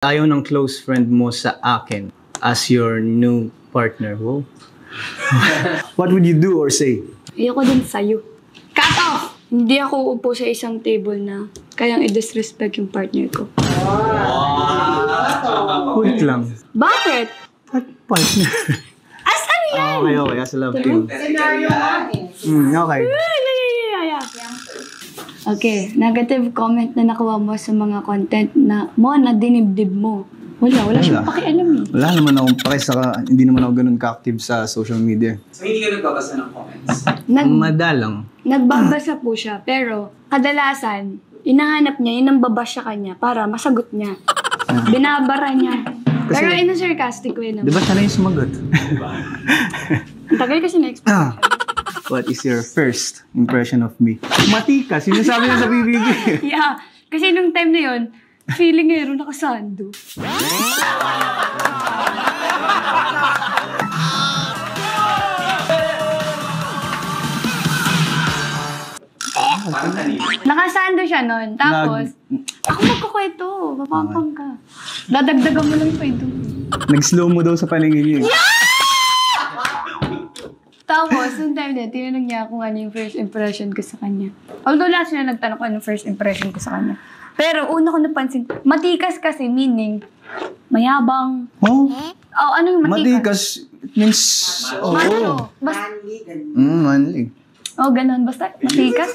Ayaw ng close friend mo sa akin as your new partner. Wow. What would you do or say? Ayoko din sa'yo. Cut off! Hindi ako uupo sa isang table na kayang i-disrespect yung partner ko. Wait lang. Bakit? What partner? Asan yan? Okay. As a love team. Senaryo nga eh. Okay. Okay, negative comment na nakuha mo sa mga content na dinibdib mo. Wala siyang pakialam eh. Wala naman akong hindi naman ako ganun ka-active sa social media. So, hindi ka nagbabasa ng comments? Madalang. Nagbabasa po siya, pero kadalasan, inahanap niya, yun ang babash sa kanya para masagot niya. Binabara niya. Pero in a sarcastic way naman. Di ba siya na yung sumagot? Ang tagal kasi na-explain. What is your first impression of me? Matika, sinasabi niya sa bibig. Yeah, kasi nung time na yun, feeling ngayon nakasando. Parang kanina. Nakasando siya nun. Tapos, ako magkukwento. Mapampang ka. Dadagdagan mo lang yung kwento. Nag-slow mo daw sa paningin niya. Tapos, nung time na, tinanong niya kung ano yung first impression ko sa kanya. Although last niya nagtanong ko ano yung first impression ko sa kanya. Pero una ko napansin, matikas kasi meaning, mayabang. Oh? Oh, ano yung matikas? Matikas means... Manlo. Basta, Manly, ganun. manly. oh, ganun. Basta, matikas.